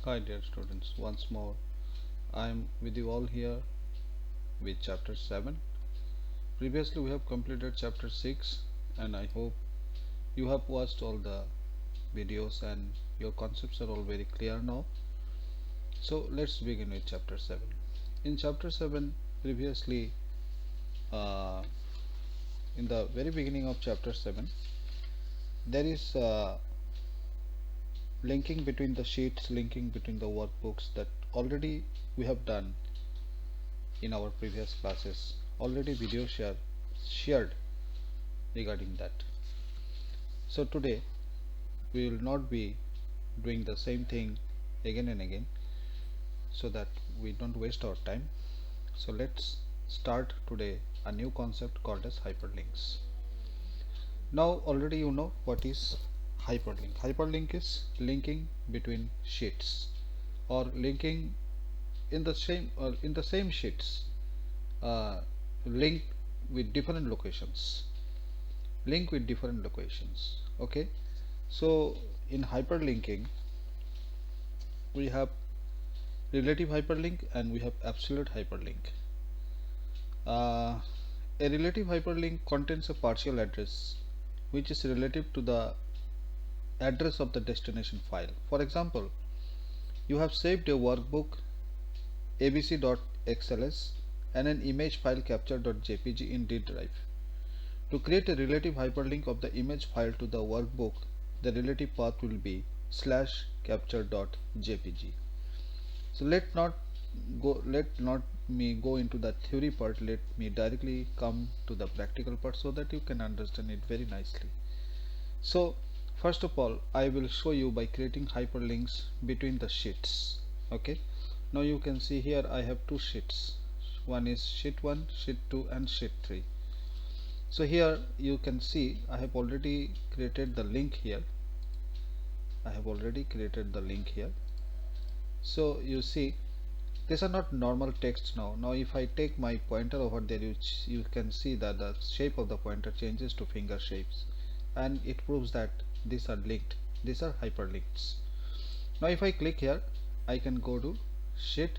Hi dear students, once more I am with you all here with chapter 7. Previously we have completed chapter 6 and I hope you have watched all the videos and your concepts are all very clear now. So let's begin with chapter 7. In chapter 7 previously uh, in the very beginning of chapter 7 there is linking between the sheets, linking between the workbooks that already we have done in our previous classes, already video shared regarding that. So today we will not be doing the same thing again and again so that we don't waste our time. So let's start today a new concept called as hyperlinks. Now already you know what is hyperlink. Hyperlink is linking between sheets or linking in the same sheets, uh, link with different locations, okay. So in hyperlinking we have relative hyperlink and we have absolute hyperlink. A relative hyperlink contains a partial address which is relative to the address of the destination file. For example, you have saved a workbook abc.xls and an image file capture.jpg in D drive. To create a relative hyperlink of the image file to the workbook, the relative path will be /capture.jpg. So let not me go into the theory part, let me directly come to the practical part so that you can understand it very nicely. So first of all I will show you by creating hyperlinks between the sheets. Okay, now you can see here I have two sheets. One is sheet 1, sheet 2 and sheet 3. So here you can see I have already created the link here. So you see these are not normal text now. Now if I take my pointer over there, you can see that the shape of the pointer changes to finger shapes and it proves that these are linked. These are hyperlinks. Now if I click here, I can go to sheet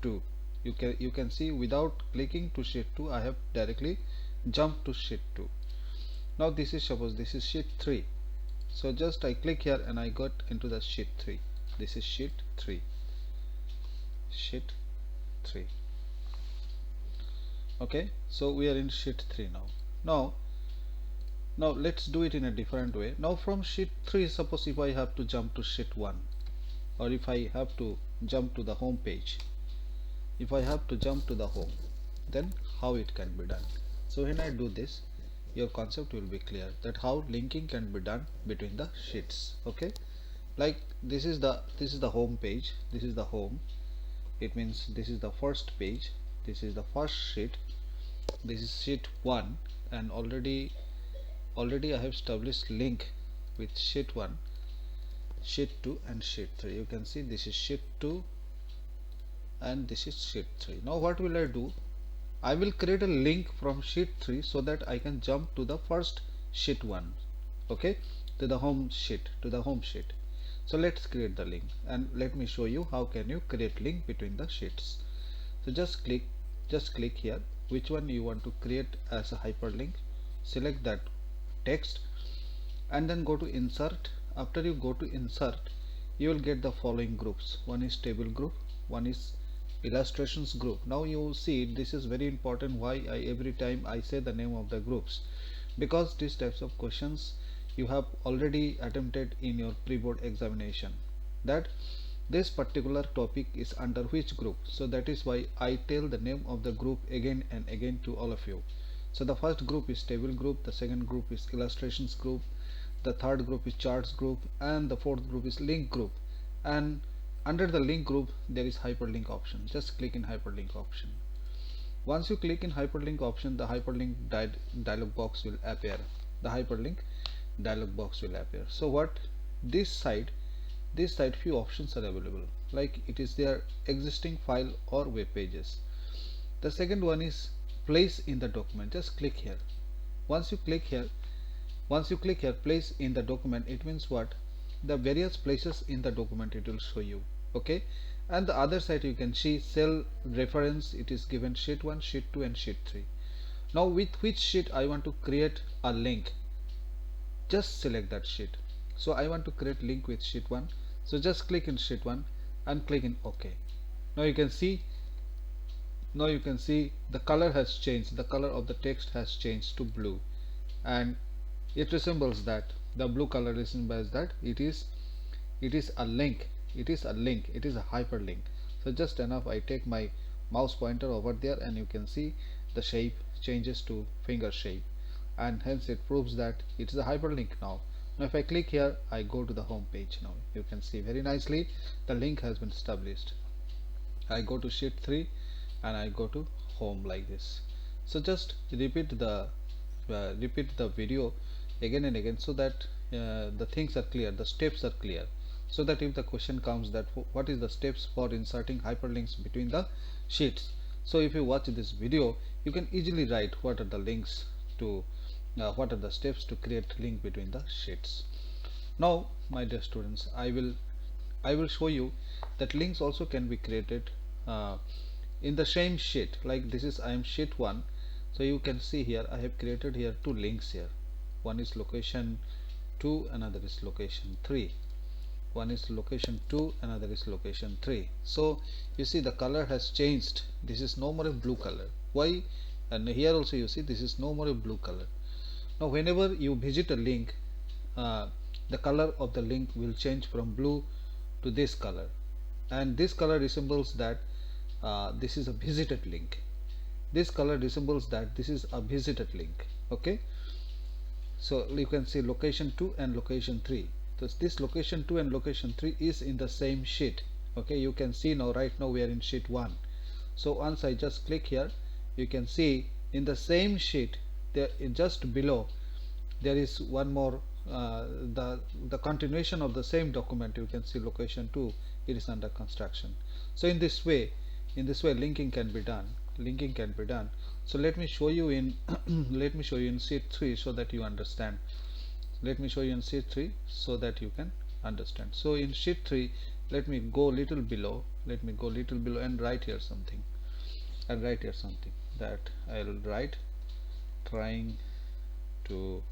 2. You can see without clicking to sheet 2 I have directly jumped to sheet 2. Now this is, suppose this is sheet 3. So just I click here and I got into the sheet 3. This is sheet 3. Okay, so we are in sheet 3 now. Now let's do it in a different way. Now from sheet 3, suppose if I have to jump to sheet 1 or if I have to jump to the home page, then how it can be done. So when I do this, your concept will be clear that how linking can be done between the sheets. Okay, like this is the home page, this is the home. It means this is the first page, this is the first sheet, this is sheet 1 and already I have established link with sheet 1, sheet 2 and sheet 3. You can see this is sheet 2 and this is sheet 3. Now what will I do? I will create a link from sheet 3 so that I can jump to the first sheet 1, okay, to the home sheet. So let's create the link and let me show you how can you create link between the sheets. So just click here which one you want to create as a hyperlink, select that text and then go to insert. After you go to insert, you will get the following groups. One is table group, one is illustrations group. Now you see this is very important why every time I say the name of the groups, because these types of questions you have already attempted in your pre-board examination, that this particular topic is under which group. So that is why I tell the name of the group again and again to all of you. So the first group is table group, the second group is illustrations group, the third group is charts group and the fourth group is link group, and under the link group there is hyperlink option. Just click in hyperlink option. Once you click in hyperlink option, the hyperlink dialog box will appear. So what this side few options are available, like it is their existing file or web pages. The second one is place in the document. Just click here. Once you click here, place in the document, it means what? The various places in the document it will show you. okay, and the other side you can see cell reference, it is given sheet 1, sheet 2 and sheet 3. Now with which sheet I want to create a link, just select that sheet. So I want to create link with sheet 1, so just click in sheet 1 and click in OK. Now you can see, the color has changed, the color of the text has changed to blue, and it resembles that, the blue color resembles that it is a link, it is a hyperlink. So just enough I take my mouse pointer over there, and you can see the shape changes to finger shape, and hence it proves that it is a hyperlink now. Now if I click here, I go to the home page. Now you can see very nicely the link has been established. I go to sheet 3 and I go to home like this. So just repeat the video again and again, so that the things are clear, the steps are clear, so that if the question comes that what is the steps for inserting hyperlinks between the sheets, so if you watch this video you can easily write what are the links to what are the steps to create link between the sheets. Now my dear students, I will show you that links also can be created in the same sheet. Like this is, I am sheet 1, so you can see here I have created here two links here. One is location 2, another is location 3. One is location 2, another is location 3. So you see the color has changed. This is no more a blue color. Why? And here also you see this is no more a blue color. Now whenever you visit a link, the color of the link will change from blue to this color, and this color resembles that this is a visited link. This color resembles that this is a visited link. Okay, so you can see location 2 and location 3. So this location 2 and location 3 is in the same sheet. Okay, you can see now, right now we are in sheet 1. So once I just click here, you can see in the same sheet there, just below, there is one more the continuation of the same document. You can see location 2, it is under construction. So in this way linking can be done. So let me show you in let me show you in sheet 3 so that you understand. Let me show you in sheet 3 so that you can understand. So in sheet 3, let me go little below, and write here something. That I will write trying to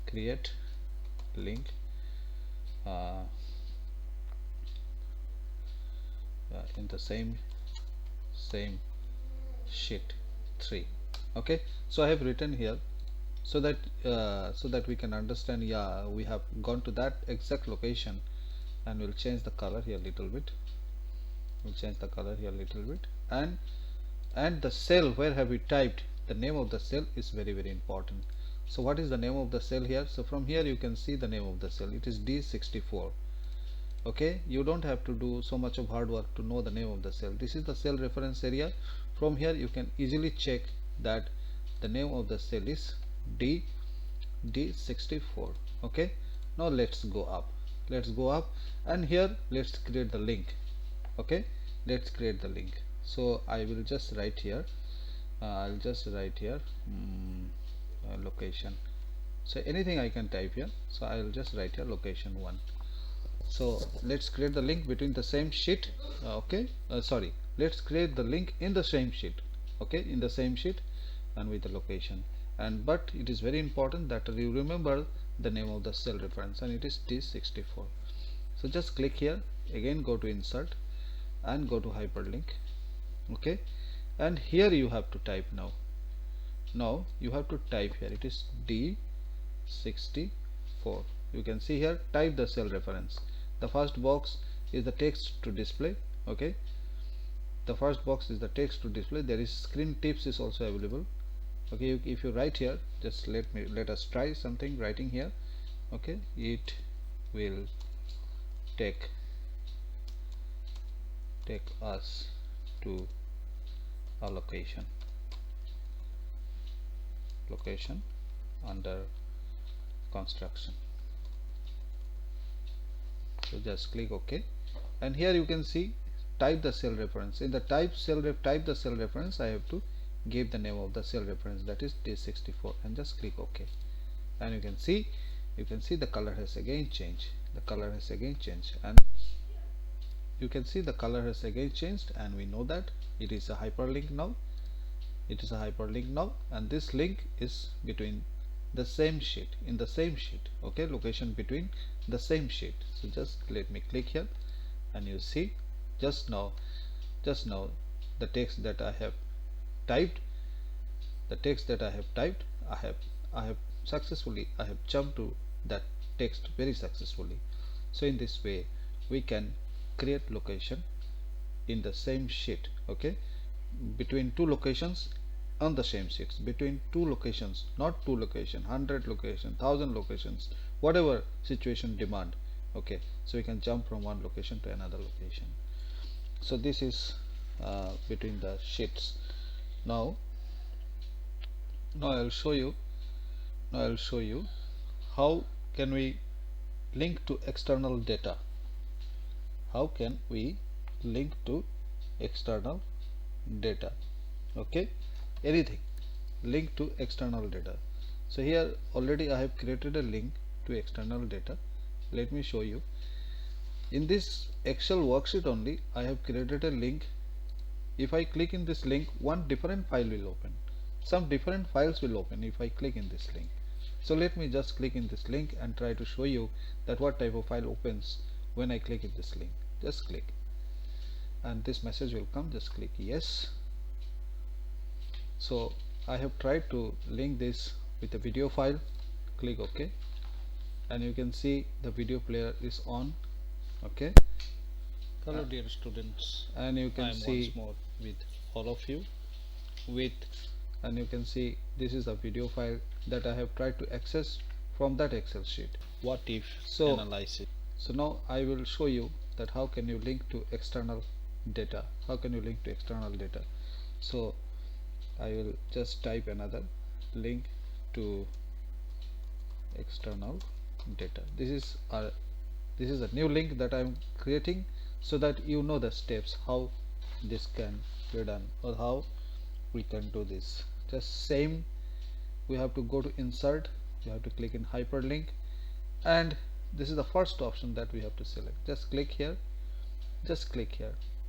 create link in the same sheet 3. Okay, so I have written here so that we can understand. Yeah, we have gone to that exact location, and we'll change the color here a little bit. And the cell where have we typed, the name of the cell is very important. So what is the name of the cell here? So from here you can see the name of the cell, it is D64. Okay, you don't have to do so much of hard work to know the name of the cell. This is the cell reference area. From here you can easily check that the name of the cell is D64. Okay, now let's go up, and here let's create the link. Okay, let's create the link. So I will just write here, I'll just write here location. So anything I can type here, so I will just write here location 1. So let's create the link between the same sheet. Let's create the link in the same sheet. Okay, in the same sheet and with the location. And but it is very important that you remember the name of the cell reference, and it is D64. So just click here, again go to insert and go to hyperlink. Okay, and here you have to type now you have to type here, it is D64. You can see here, type the cell reference. The first box is the text to display. Okay, the first box is the text to display. There is screen tips is also available. Okay, if you write here, just let us try something writing here. Okay, it will take us to a location under construction. So just click OK, and here you can see type the cell reference. In the type the cell reference, I have to give the name of the cell reference, that is D64, and just click OK. And you can see the color has again changed. And you can see the color has again changed, and we know that it is a hyperlink now. It is a hyperlink now, and this link is between the same sheet, in the same sheet. Okay, location between the same sheet. So just let me click here, and you see just now the text that I have typed, I have successfully, I have jumped to that text very successfully. So in this way we can create location in the same sheet. Okay, between two locations on the same sheets, between two locations, not two location, 100 location, 1000 locations, whatever situation demand. Okay, so we can jump from one location to another location. So this is between the sheets. Now I'll show you how can we link to external data. How can we link to external data? Okay, anything, link to external data. So here already I have created a link to external data. Let me show you. In this Excel worksheet only I have created a link. If I click in this link, one different file will open, some different files will open if I click in this link. So let me just click in this link and try to show you that what type of file opens when I click in this link. Just click, and this message will come. Just click yes. So I have tried to link this with a video file. Click OK, and you can see the video player is on. Okay, hello dear students, and you can see once more with all of you and you can see this is a video file that I have tried to access from that Excel sheet. what if analysis. So now I will show you that how can you link to external data. So I will just type another link to external data. This is a new link that I am creating, so that you know the steps how this can be done, or how we can do this. Just same, we have to go to insert, you have to click in hyperlink, and this is the first option that we have to select. Just click here.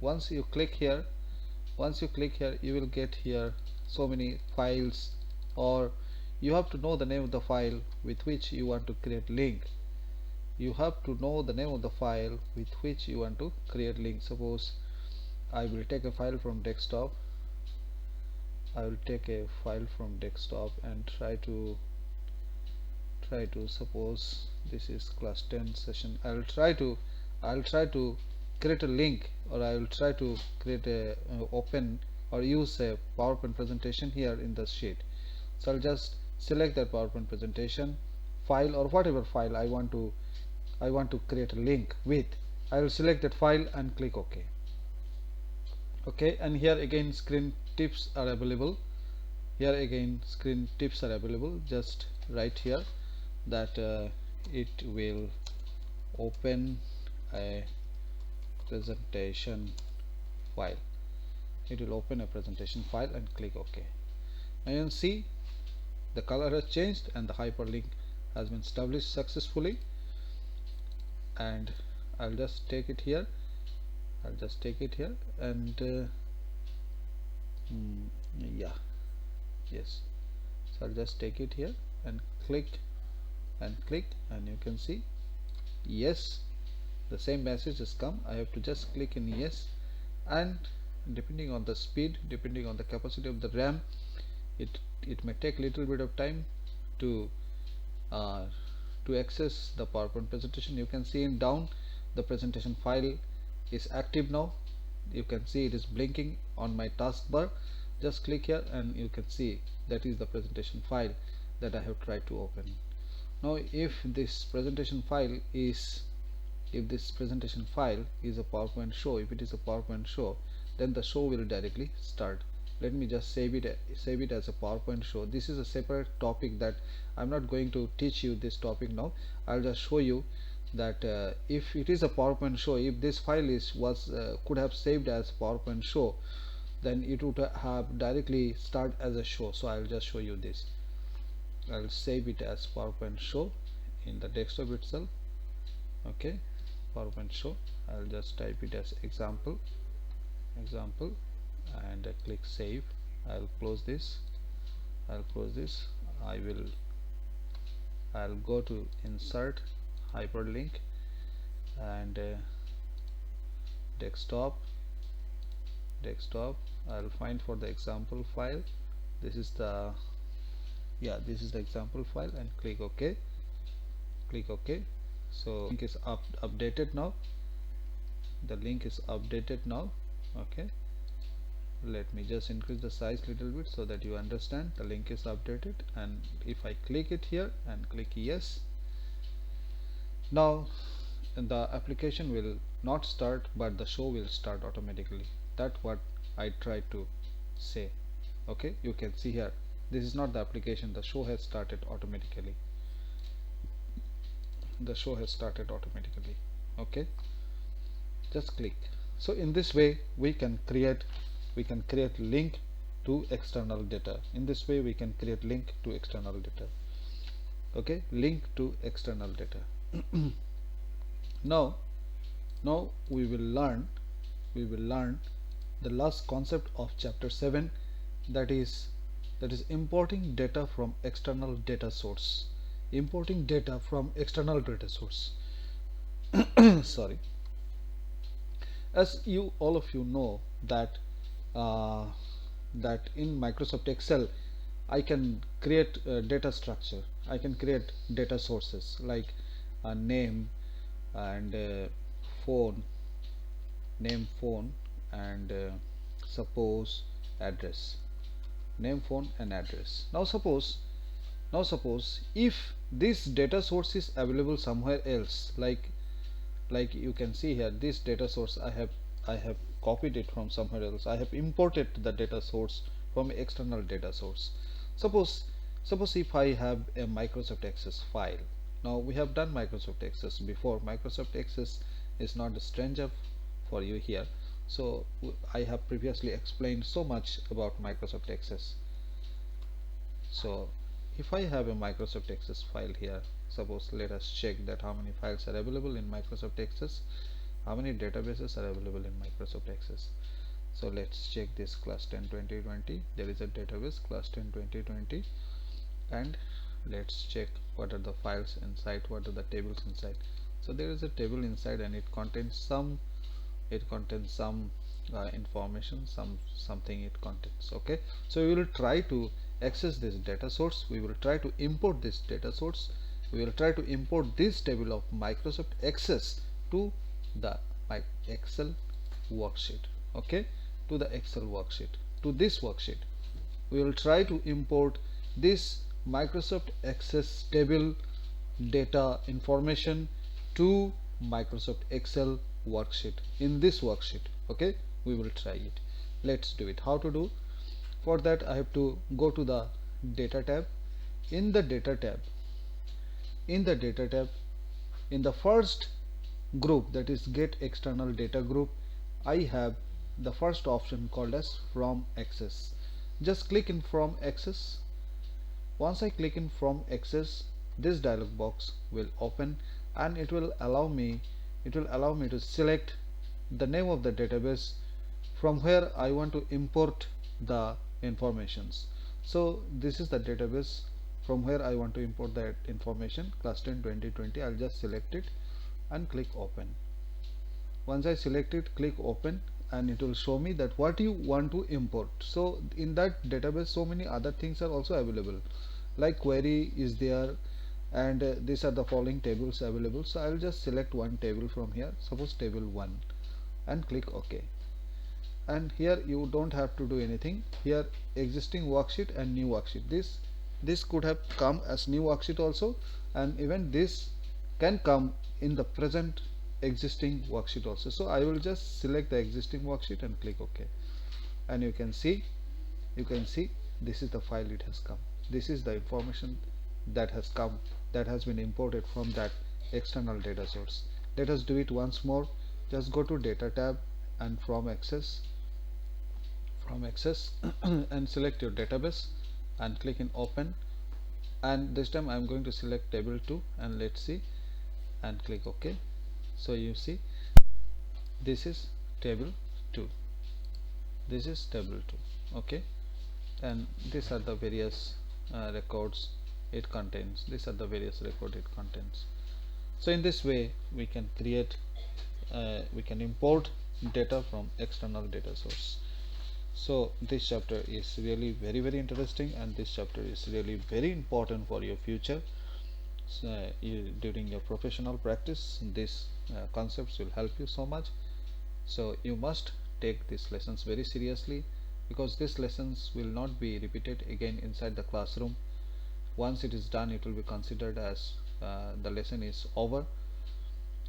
Once you click here, you will get here so many files, or you have to know the name of the file with which you want to create link. Suppose I will take a file from desktop. And try to suppose this is class 10 session. I'll try to create a link, or I will try to create a open or use a PowerPoint presentation here in the sheet. So I'll just select that PowerPoint presentation file, or whatever file I want to create a link with. I will select that file and click OK. Okay, and here again screen tips are available. Just write here that it will open a presentation file. And click OK. Now you can see the color has changed and the hyperlink has been established successfully. And I'll just take it here. And yes, so I'll just take it here and click, and you can see yes, the same message has come. I have to just click in yes, and depending on the speed, depending on the capacity of the RAM, it may take little bit of time to access the PowerPoint presentation. You can see in down the presentation file is active now. You can see it is blinking on my taskbar. Just click here and you can see that is the presentation file that I have tried to open. Now if this presentation file is a PowerPoint show, if it is a PowerPoint show, then the show will directly start. Let me just save it as a PowerPoint show. This is a separate topic that I'm not going to teach you this topic now. I'll just show you that if it is a PowerPoint show, if this file could have saved as PowerPoint show, then it would have directly start as a show. So I'll just show you this. I'll save it as PowerPoint show in the desktop itself. Okay, format show. I'll just type it as example and click save. I'll close this. I'll go to insert hyperlink and desktop. I'll find for the example file. This is the example file and click OK. So link is updated now. The link is updated now. Okay, let me just increase the size little bit so that you understand. The link is updated, and if I click it here and click yes, now the application will not start, but the show will start automatically. That's what I tried to say. Okay, you can see here, this is not the application, the show has started automatically. Okay, just click. So in this way we can create link to external data. Okay, link to external data. now we will learn the last concept of chapter 7, that is importing data from external data source. Sorry. As all of you know that in Microsoft Excel I can create data structure. I can create data sources like a name and phone and suppose address. Name, phone and address. Now suppose if this data source is available somewhere else, like you can see here, this data source I have copied it from somewhere else. I have imported the data source from external data source. Suppose if I have a Microsoft Access file. Now we have done Microsoft Access before. Microsoft Access is not a stranger for you here. So I have previously explained so much about Microsoft Access. So if I have a Microsoft Access file here, suppose let us check that how many files are available in Microsoft Access, how many databases are available in Microsoft Access. So let's check this class 10 2020. There is a database class 10 2020, and let's check what are the files inside, what are the tables inside. So there is a table inside and it contains some information, something it contains. Okay, so we will try to access this data source. We will try to import this data source. We will try to import this table of Microsoft Access to the Excel worksheet. Okay, to the Excel worksheet, to this worksheet. We will try to import this Microsoft Access table data information to Microsoft Excel worksheet, in this worksheet. Okay, we will try it. Let's do it. How to do? For that I have to go to the data tab. In the data tab, in the first group, that is get external data group, I have the first option called as from access. Just click in from access. Once I click in from access, this dialog box will open and it will allow me to select the name of the database from where I want to import the informations. So this is the database from where I want to import that information, class 10 2020. I'll just select it and click open. Once I select it, click open, and it will show me that what you want to import. So in that database so many other things are also available, like query is there, and these are the following tables available. So I'll just select one table from here, suppose table 1, and click OK. And here you don't have to do anything. Here existing worksheet and new worksheet, this could have come as new worksheet also, and even this can come in the present existing worksheet also. So I will just select the existing worksheet and click OK, and you can see this is the file it has come. This is the information that has come, that has been imported from that external data source. Let us do it once more. Just go to data tab and from access and select your database and click in open, and this time I'm going to select table 2 and let's see, and click OK. So you see, this is table 2, this is table 2, okay, and these are the various records it contains. These are the various record it contains. So in this way we can create we can import data from external data source. So this chapter is really very interesting, and this chapter is really very important for your future. So, during your professional practice, these concepts will help you so much. So you must take these lessons very seriously, because these lessons will not be repeated again inside the classroom. Once it is done, it will be considered as the lesson is over.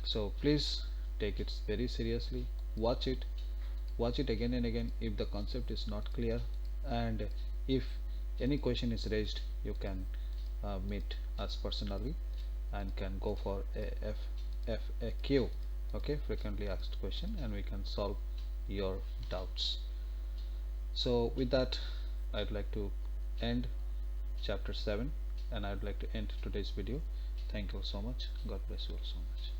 So please take it very seriously. Watch it again and again if the concept is not clear, and if any question is raised, you can meet us personally and can go for a FAQ, okay, frequently asked question, and we can solve your doubts. So with that, I'd like to end chapter 7, and I'd like to end today's video. Thank you so much. God bless you all so much.